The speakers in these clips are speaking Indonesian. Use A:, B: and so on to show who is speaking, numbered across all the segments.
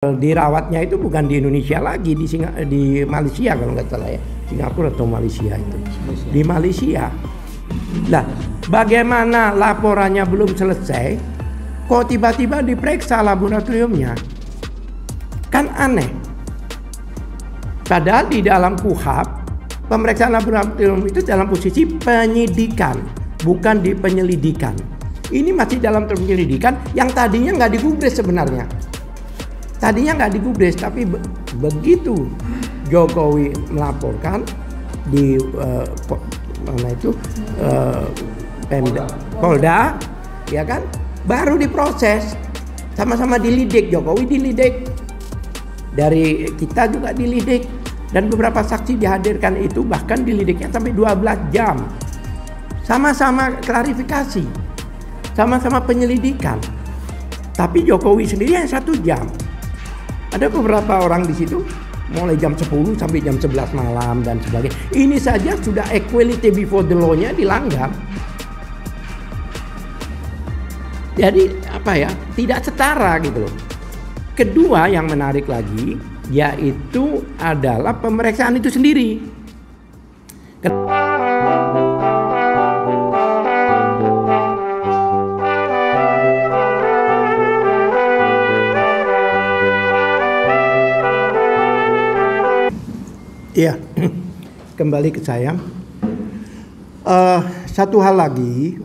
A: Dirawatnya itu bukan di Indonesia lagi, di Malaysia kalau nggak salah ya, Singapura atau Malaysia itu, di Malaysia. Nah, bagaimana laporannya belum selesai, kok tiba-tiba diperiksa laboratoriumnya? Kan aneh. Padahal di dalam KUHP, pemeriksaan laboratorium itu dalam posisi penyidikan, bukan di penyelidikan. Ini masih dalam penyelidikan yang tadinya nggak digubris sebenarnya. Tadinya nggak digubris, tapi begitu Jokowi melaporkan di Polda, ya kan, baru diproses, sama-sama dilidik. Jokowi dilidik, dari kita juga dilidik, dan beberapa saksi dihadirkan itu bahkan dilidiknya sampai 12 jam, sama-sama klarifikasi, sama-sama penyelidikan. Tapi Jokowi sendiri yang 1 jam. Ada beberapa orang di situ mulai jam 10 sampai jam 11 malam dan sebagainya. Ini saja sudah equality before the law-nya dilanggar. Jadi apa ya, tidak setara gitu loh. Kedua yang menarik lagi yaitu adalah pemeriksaan itu sendiri. Iya, kembali ke saya. Satu hal lagi,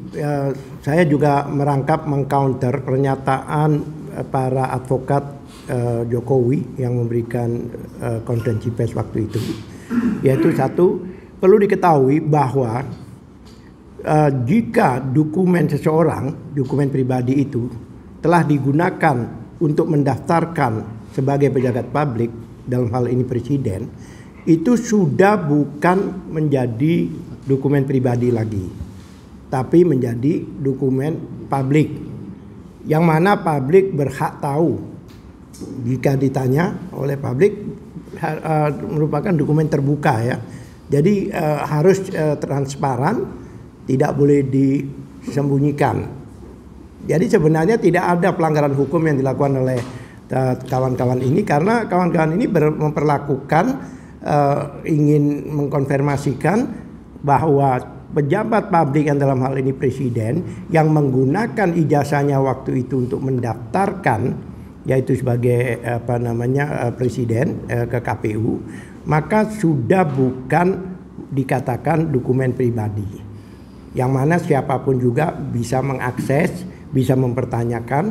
A: saya juga merangkap mengcounter pernyataan para advokat Jokowi yang memberikan konferensi pers waktu itu. Yaitu satu, perlu diketahui bahwa jika dokumen seseorang, dokumen pribadi itu telah digunakan untuk mendaftarkan sebagai pejabat publik, dalam hal ini presiden, itu sudah bukan menjadi dokumen pribadi lagi, tapi menjadi dokumen publik, yang mana publik berhak tahu. Jika ditanya oleh publik, merupakan dokumen terbuka ya. Jadi harus transparan, tidak boleh disembunyikan. Jadi sebenarnya tidak ada pelanggaran hukum yang dilakukan oleh kawan-kawan ini, karena kawan-kawan ini memperlakukan ingin mengkonfirmasikan bahwa pejabat publik yang dalam hal ini presiden yang menggunakan ijazahnya waktu itu untuk mendaftarkan, yaitu sebagai presiden ke KPU, maka sudah bukan dikatakan dokumen pribadi, yang mana siapapun juga bisa mengakses, bisa mempertanyakan,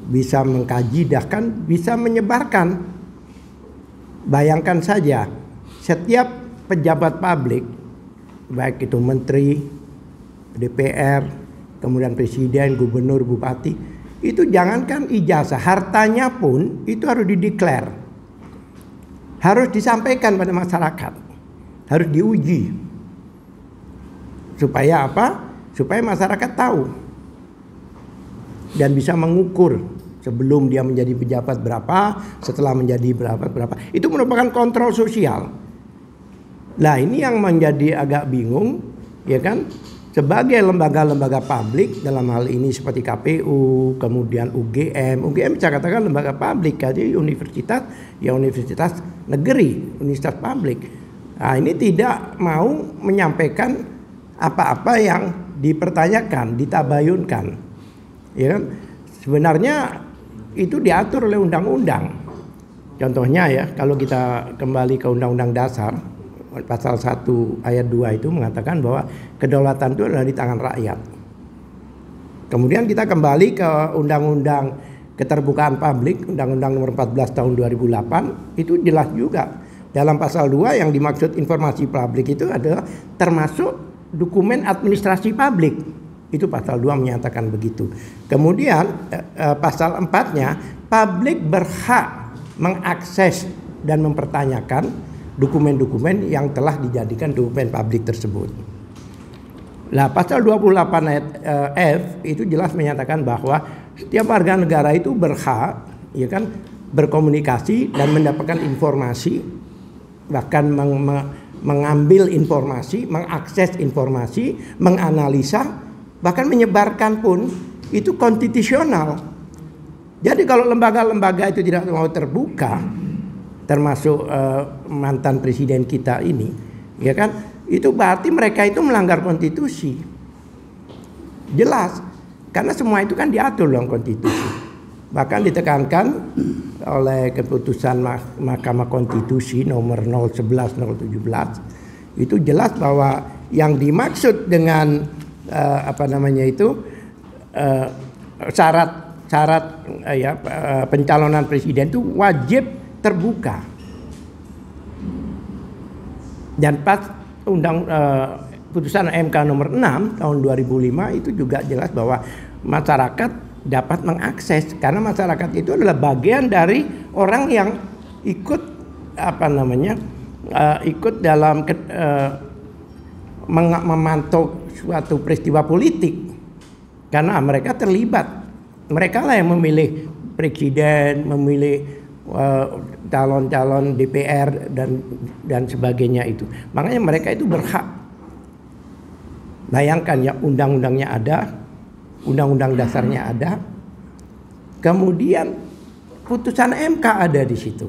A: bisa mengkaji, bahkan bisa menyebarkan. Bayangkan saja, setiap pejabat publik, baik itu menteri, DPR, kemudian presiden, gubernur, bupati, itu jangankan ijazah, hartanya pun itu harus dideklar, harus disampaikan pada masyarakat, harus diuji. Supaya apa? Supaya masyarakat tahu dan bisa mengukur sebelum dia menjadi pejabat berapa, setelah menjadi berapa. Itu merupakan kontrol sosial. Nah, ini yang menjadi agak bingung, ya kan? Sebagai lembaga-lembaga publik, dalam hal ini seperti KPU, kemudian UGM bisa katakan lembaga publik, jadi universitas, ya universitas negeri, universitas publik. Nah, ini tidak mau menyampaikan apa-apa yang dipertanyakan, ditabayunkan, ya kan? Sebenarnya itu diatur oleh undang-undang. Contohnya ya, kalau kita kembali ke Undang-Undang Dasar pasal 1 ayat 2 itu mengatakan bahwa kedaulatan itu adalah di tangan rakyat. Kemudian kita kembali ke Undang-Undang Keterbukaan Publik, Undang-Undang Nomor 14 tahun 2008, itu jelas juga dalam pasal 2 yang dimaksud informasi publik itu adalah termasuk dokumen administrasi publik. Itu pasal 2 menyatakan begitu. Kemudian pasal 4-nya, publik berhak mengakses dan mempertanyakan dokumen-dokumen yang telah dijadikan dokumen publik tersebut. Nah, pasal 28 ayat F itu jelas menyatakan bahwa setiap warga negara itu berhak, ya kan, berkomunikasi dan mendapatkan informasi, bahkan mengambil informasi, mengakses informasi, menganalisa, bahkan menyebarkan pun itu konstitusional. Jadi kalau lembaga-lembaga itu tidak mau terbuka, termasuk mantan presiden kita ini, ya kan, itu berarti mereka itu melanggar konstitusi. Jelas, karena semua itu kan diatur dalam konstitusi. Bahkan ditekankan oleh keputusan Mahkamah Konstitusi nomor 011/017 itu jelas bahwa yang dimaksud dengan syarat pencalonan presiden itu wajib terbuka. Dan pas putusan MK nomor 6 tahun 2005 itu juga jelas bahwa masyarakat dapat mengakses, karena masyarakat itu adalah bagian dari orang yang ikut ikut dalam memantau suatu peristiwa politik, karena mereka terlibat, mereka lah yang memilih presiden, memilih calon-calon DPR dan sebagainya itu. Makanya mereka itu berhak. Bayangkan ya, undang-undangnya ada, undang-undang dasarnya ada, kemudian putusan MK ada di situ.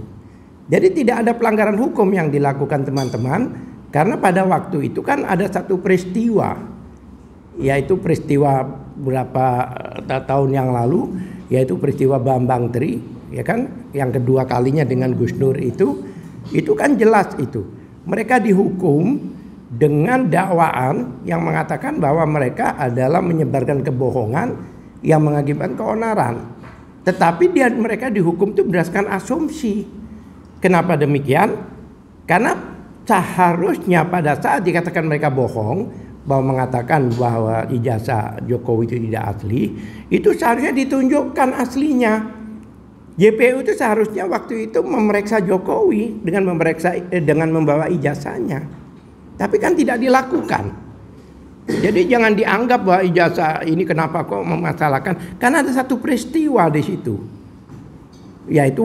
A: Jadi tidak ada pelanggaran hukum yang dilakukan teman-teman, karena pada waktu itu kan ada satu peristiwa, yaitu peristiwa beberapa tahun yang lalu, yaitu peristiwa Bambang Tri, ya kan, yang kedua kalinya dengan Gus Dur itu kan jelas itu. Mereka dihukum dengan dakwaan yang mengatakan bahwa mereka adalah menyebarkan kebohongan yang mengakibatkan keonaran. Tetapi mereka dihukum itu berdasarkan asumsi. Kenapa demikian? Karena seharusnya pada saat dikatakan mereka bohong, bahwa mengatakan bahwa ijazah Jokowi itu tidak asli, itu seharusnya ditunjukkan aslinya. JPU itu seharusnya waktu itu memeriksa Jokowi dengan membawa ijazahnya. Tapi kan tidak dilakukan. Jadi jangan dianggap bahwa ijazah ini kenapa kok memasalahkan, karena ada satu peristiwa di situ, yaitu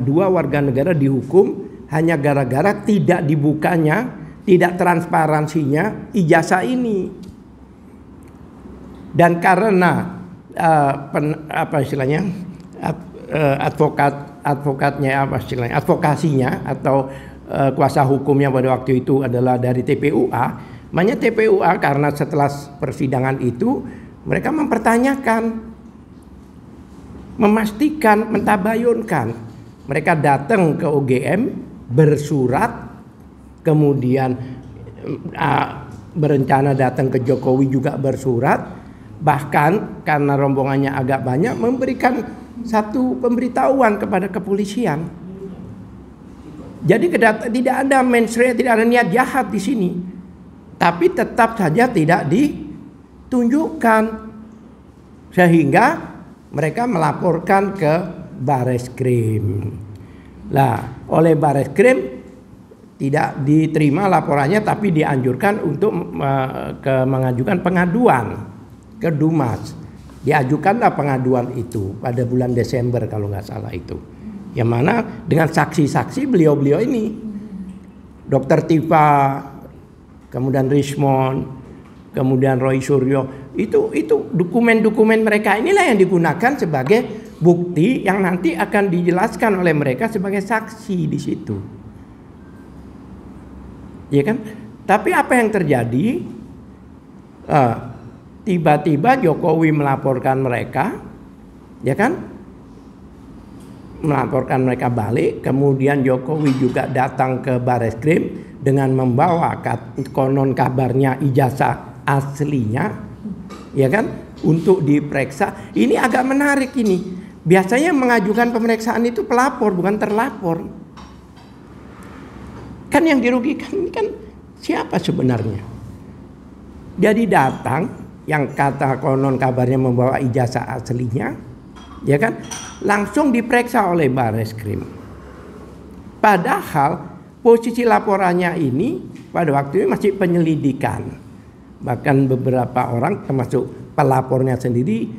A: dua warga negara dihukum hanya gara-gara tidak dibukanya, tidak transparansinya ijazah ini. Dan karena advokasinya atau kuasa hukumnya pada waktu itu adalah dari TPUA. Makanya TPUA karena setelah persidangan itu mereka mempertanyakan, memastikan, mentabayunkan. Mereka datang ke UGM bersurat, kemudian berencana datang ke Jokowi juga bersurat, bahkan karena rombongannya agak banyak memberikan satu pemberitahuan kepada kepolisian. Jadi tidak ada mensrea, tidak ada niat jahat di sini. Tapi tetap saja tidak ditunjukkan. Sehingga mereka melaporkan ke Bareskrim. Lah, oleh Bareskrim tidak diterima laporannya, tapi dianjurkan untuk mengajukan pengaduan ke Dumas. Diajukanlah pengaduan itu pada bulan Desember kalau nggak salah itu. Yang mana dengan saksi-saksi beliau-beliau ini, Dr. Tifa, kemudian Rismond, kemudian Roy Suryo, itu dokumen-dokumen mereka inilah yang digunakan sebagai bukti yang nanti akan dijelaskan oleh mereka sebagai saksi di situ. Ya kan? Tapi apa yang terjadi? Tiba-tiba Jokowi melaporkan mereka, ya kan? Melaporkan mereka balik, kemudian Jokowi juga datang ke Bareskrim dengan membawa konon kabarnya ijazah aslinya, ya kan, untuk diperiksa. Ini agak menarik ini. Biasanya mengajukan pemeriksaan itu pelapor bukan terlapor. Kan yang dirugikan ini kan siapa sebenarnya? Jadi datang yang kata konon kabarnya membawa ijazah aslinya, ya kan, langsung diperiksa oleh Bareskrim. Padahal posisi laporannya ini pada waktu itu masih penyelidikan. Bahkan beberapa orang termasuk pelapornya sendiri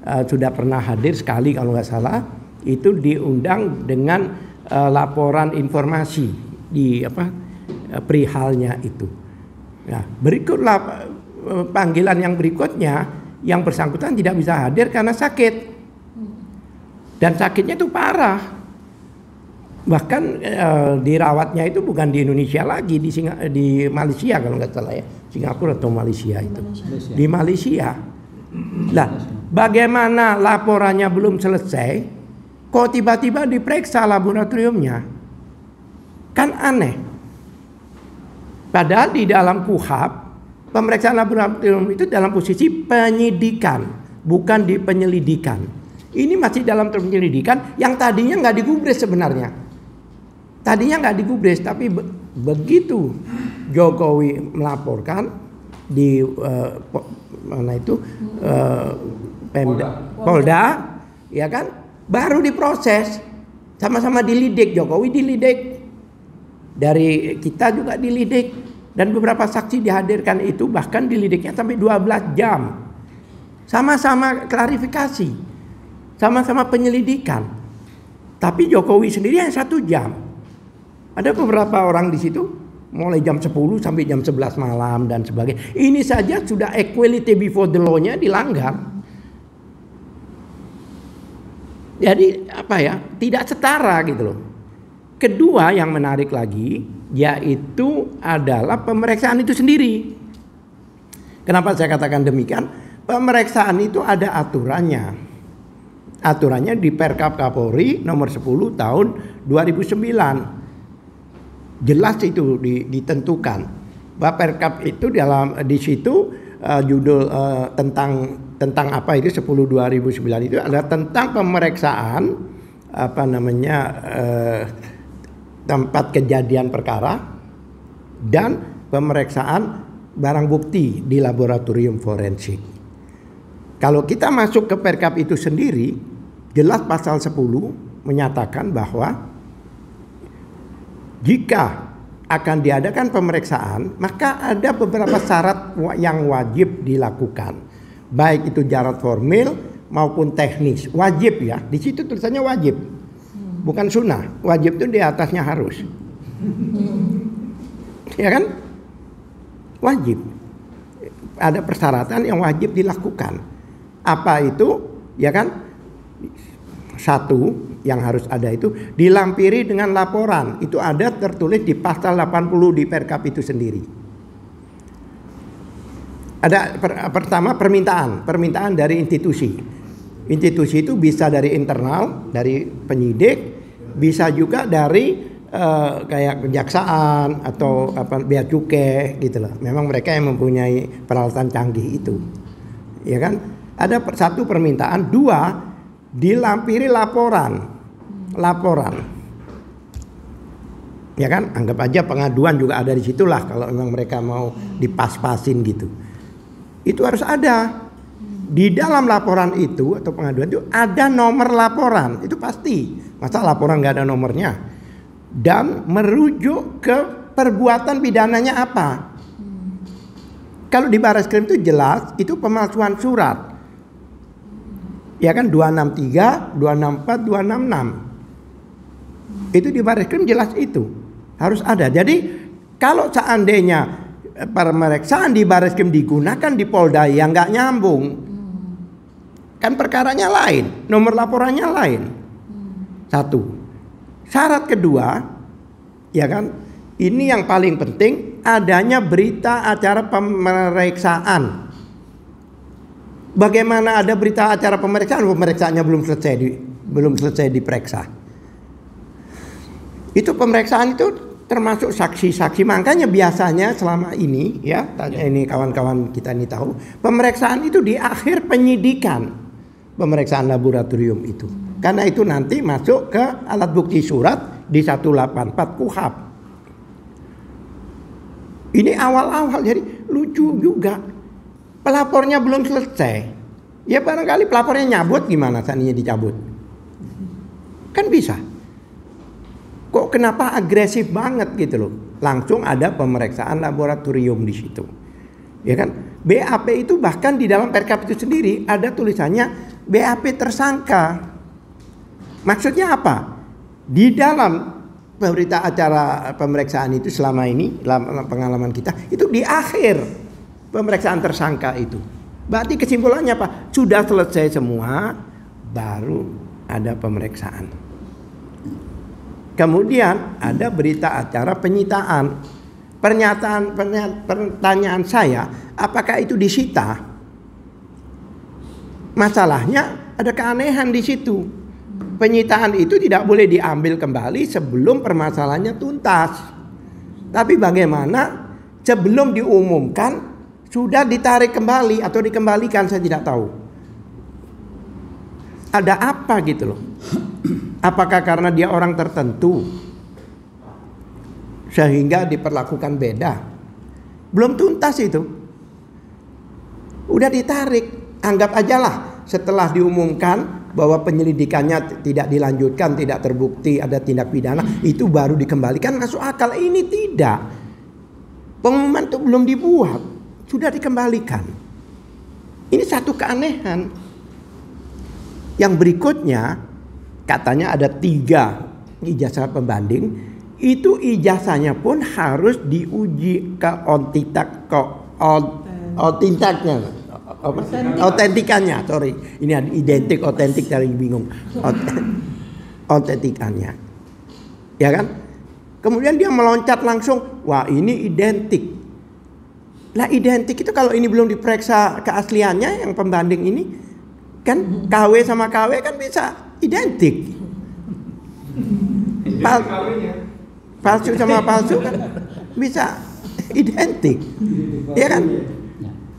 A: sudah pernah hadir sekali kalau nggak salah, itu diundang dengan laporan informasi di perihalnya itu. Nah, berikutlah panggilan yang berikutnya, yang bersangkutan tidak bisa hadir karena sakit. Dan sakitnya itu parah. Bahkan dirawatnya itu bukan di Indonesia lagi, di Malaysia kalau nggak salah ya, Singapura atau Malaysia itu, di Malaysia. Nah, bagaimana laporannya belum selesai, kok tiba-tiba diperiksa laboratoriumnya? Kan aneh. Padahal di dalam KUHP, pemeriksaan laboratorium itu dalam posisi penyidikan, bukan di penyelidikan. Ini masih dalam penyelidikan yang tadinya nggak digubris sebenarnya. Tadinya nggak digubris, tapi begitu Jokowi melaporkan di mana itu Polda, ya kan, baru diproses, sama-sama dilidik. Jokowi dilidik, dari kita juga dilidik, dan beberapa saksi dihadirkan itu bahkan dilidiknya sampai 12 jam, sama-sama klarifikasi, sama-sama penyelidikan. Tapi Jokowi sendiri yang 1 jam. Ada beberapa orang di situ mulai jam 10 sampai jam 11 malam dan sebagainya. Ini saja sudah equality before the law-nya dilanggar. Jadi apa ya? Tidak setara gitu loh. Kedua yang menarik lagi yaitu adalah pemeriksaan itu sendiri. Kenapa saya katakan demikian? Pemeriksaan itu ada aturannya. Aturannya di Perkap Kapolri nomor 10 tahun 2009. Jelas itu ditentukan. Bahwa Perkap itu di situ judul tentang apa itu 10 2009 itu adalah tentang pemeriksaan tempat kejadian perkara dan pemeriksaan barang bukti di laboratorium forensik. Kalau kita masuk ke Perkap itu sendiri, jelas pasal 10 menyatakan bahwa jika akan diadakan pemeriksaan, maka ada beberapa syarat yang wajib dilakukan. Baik itu syarat formil maupun teknis. Wajib ya, di situ tulisannya wajib. Bukan sunnah. Wajib itu di atasnya harus. Ya kan? Wajib. Ada persyaratan yang wajib dilakukan. Apa itu? Ya kan? Satu yang harus ada itu dilampiri dengan laporan. Itu ada tertulis di pasal 80 di Perkap itu sendiri. Ada pertama permintaan dari institusi. Institusi itu bisa dari internal, dari penyidik, bisa juga dari kayak kejaksaan atau bea cukai gitu loh. Memang mereka yang mempunyai peralatan canggih itu. Ya kan? Ada satu permintaan, dua dilampiri laporan. Ya kan, anggap aja pengaduan juga ada di situlah kalau memang mereka mau dipas-pasin gitu. Itu harus ada. Di dalam laporan itu atau pengaduan itu ada nomor laporan, itu pasti. Masa laporan nggak ada nomornya? Dan merujuk ke perbuatan pidananya apa? Kalau di Barreskrim itu jelas, itu pemalsuan surat. Ya kan 263, 264, 266. Itu di Barreskrim jelas itu. Harus ada. Jadi kalau seandainya pemeriksaan di Barreskrim digunakan di Polda yang nggak nyambung, kan perkaranya lain, nomor laporannya lain. Satu. Syarat kedua, ya kan, ini yang paling penting, adanya berita acara pemeriksaan. Bagaimana ada berita acara pemeriksaannya belum selesai diperiksa. Itu pemeriksaan itu termasuk saksi-saksi. Makanya biasanya selama ini ya, ini kawan-kawan kita ini tahu, pemeriksaan itu di akhir penyidikan, pemeriksaan laboratorium itu. Karena itu nanti masuk ke alat bukti surat di 184 KUHP. Ini awal-awal, jadi lucu juga. Pelapornya belum selesai. Ya barangkali pelapornya nyabut, gimana seandainya dicabut? Kan bisa. Kok kenapa agresif banget gitu loh? Langsung ada pemeriksaan laboratorium di situ. Ya kan? BAP itu bahkan di dalam Perkap itu sendiri ada tulisannya BAP tersangka. Maksudnya apa? Di dalam berita acara pemeriksaan itu selama ini, dalam pengalaman kita, itu di akhir pemeriksaan tersangka itu. Berarti kesimpulannya apa? Sudah selesai semua, baru ada pemeriksaan. Kemudian ada berita acara penyitaan. Pertanyaan saya, apakah itu disita? Masalahnya ada keanehan di situ. Penyitaan itu tidak boleh diambil kembali sebelum permasalahannya tuntas. Tapi bagaimana sebelum diumumkan sudah ditarik kembali atau dikembalikan, saya tidak tahu. Ada apa gitu loh? Apakah karena dia orang tertentu sehingga diperlakukan beda? Belum tuntas itu. Udah ditarik, anggap ajalah setelah diumumkan bahwa penyelidikannya tidak dilanjutkan, tidak terbukti ada tindak pidana, itu baru dikembalikan, masuk akal. Ini tidak. Pengumuman itu belum dibuat, sudah dikembalikan. Ini satu keanehan. Yang berikutnya, katanya ada 3 ijazah pembanding. Itu ijazahnya pun harus diuji ke autentikannya, sorry, ini identik otentik dari bingung, autentikannya, ya kan? Kemudian dia meloncat langsung, wah ini identik. Lah identik itu kalau ini belum diperiksa keasliannya, yang pembanding ini kan KW sama KW kan bisa identik. Palsu sama palsu kan bisa identik, ya kan?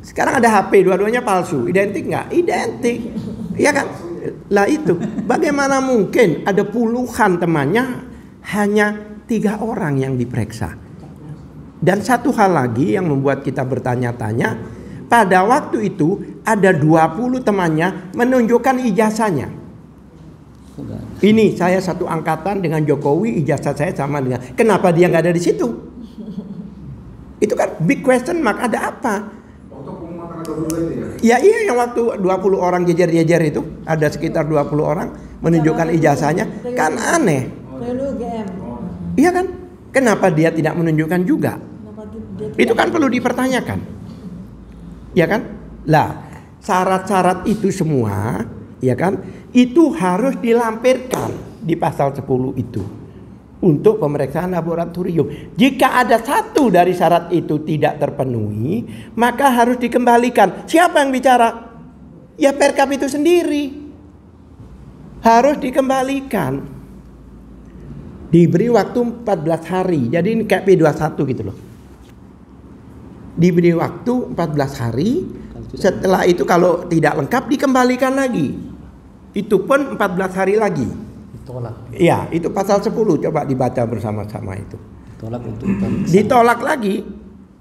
A: Sekarang ada HP, dua-duanya palsu, identik nggak? Identik, ya kan? Lah itu, bagaimana mungkin ada puluhan temannya hanya 3 orang yang diperiksa? Dan satu hal lagi yang membuat kita bertanya-tanya, pada waktu itu ada 20 temannya menunjukkan ijazahnya. Ini saya satu angkatan dengan Jokowi, ijazah saya sama dengan. Kenapa dia nggak ada di situ? Itu kan big question mark, ada apa? Ya iya, yang waktu 20 orang jejer-jejer itu, ada sekitar 20 orang menunjukkan ijazahnya, kan aneh. Iya kan? Kenapa dia tidak menunjukkan juga? Itu kan perlu dipertanyakan. Ya kan? Lah, syarat-syarat itu semua, ya kan? Itu harus dilampirkan di pasal 10 itu untuk pemeriksaan laboratorium. Jika ada satu dari syarat itu tidak terpenuhi, maka harus dikembalikan. Siapa yang bicara? Ya Perkap itu sendiri. Harus dikembalikan. Diberi waktu 14 hari. Jadi ini kayak P21 gitu loh. Diberi waktu 14 hari. Setelah itu kalau tidak lengkap dikembalikan lagi. Itu pun 14 hari lagi. Iya, itu pasal 10, coba dibaca bersama-sama itu. Ditolak lagi.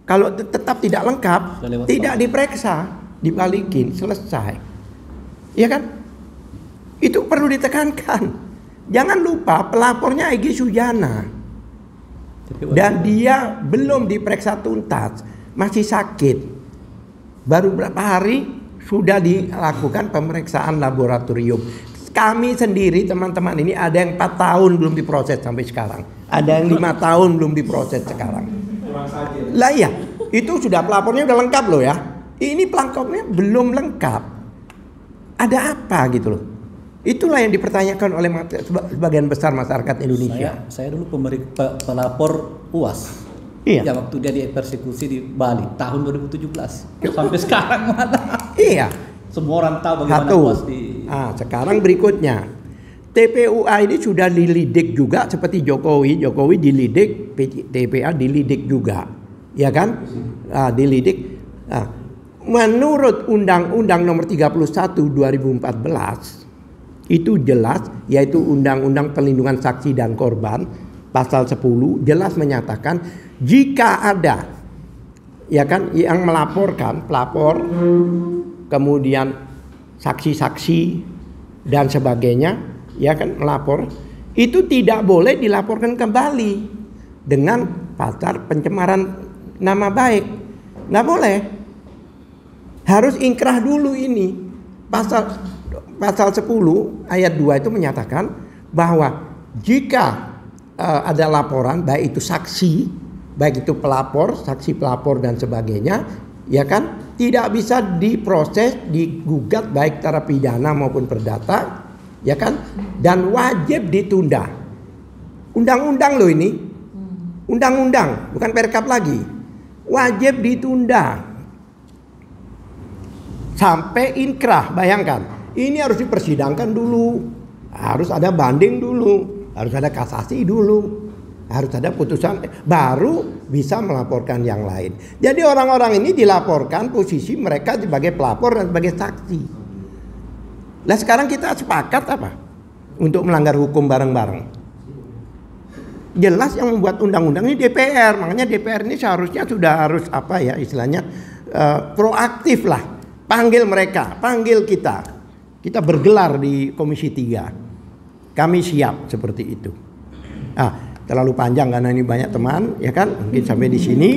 A: Kalau tetap tidak lengkap, tidak diperiksa, dibalikin, selesai. Iya kan? Itu perlu ditekankan. Jangan lupa pelapornya Egy Sujana. Dan dia belum diperiksa tuntas, masih sakit. Baru berapa hari sudah dilakukan pemeriksaan laboratorium. Kami sendiri teman-teman ini ada yang 4 tahun belum diproses sampai sekarang. Ada yang 5 tahun belum diproses sekarang. Lah iya, itu sudah pelapornya udah lengkap loh ya. Ini pelapornya belum lengkap. Ada apa gitu loh. Itulah yang dipertanyakan oleh sebagian besar masyarakat Indonesia.
B: Saya dulu pelapor UAS.
A: Iya.
B: Ya waktu dia dieksekusi di Bali tahun 2017. Sampai sekarang mana?
A: Iya.
B: Semua orang tahu bagaimana UAS di.
A: Sekarang berikutnya, TPUA ini sudah dilidik juga seperti Jokowi. Jokowi dilidik, TPA dilidik juga, ya kan? Dilidik. Menurut Undang-Undang Nomor 31 2014 itu jelas, yaitu Undang-Undang Perlindungan Saksi dan Korban pasal 10 jelas menyatakan jika ada, ya kan, yang melaporkan, pelapor, kemudian saksi-saksi dan sebagainya, ya kan, melapor, itu tidak boleh dilaporkan kembali dengan pasal pencemaran nama baik. Nggak boleh. Harus ingkrah dulu ini. Pasal 10 ayat 2 itu menyatakan bahwa jika ada laporan, baik itu saksi, baik itu pelapor, saksi pelapor dan sebagainya, ya kan, tidak bisa diproses, digugat baik secara pidana maupun perdata, ya kan? Dan wajib ditunda. Undang-undang loh ini, undang-undang, bukan perkap lagi. Wajib ditunda sampai inkrah. Bayangkan, ini harus dipersidangkan dulu, harus ada banding dulu, harus ada kasasi dulu, harus ada putusan, baru bisa melaporkan yang lain. Jadi orang-orang ini dilaporkan posisi mereka sebagai pelapor dan sebagai saksi. Nah sekarang kita sepakat apa? Untuk melanggar hukum bareng-bareng. Jelas yang membuat undang-undang ini DPR, makanya DPR ini seharusnya sudah harus apa ya istilahnya proaktif lah, panggil mereka, panggil kita bergelar di Komisi 3, kami siap seperti itu. Terlalu panjang karena ini banyak teman, ya kan, mungkin sampai di sini,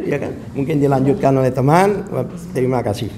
A: ya kan, mungkin dilanjutkan oleh teman. Terima kasih.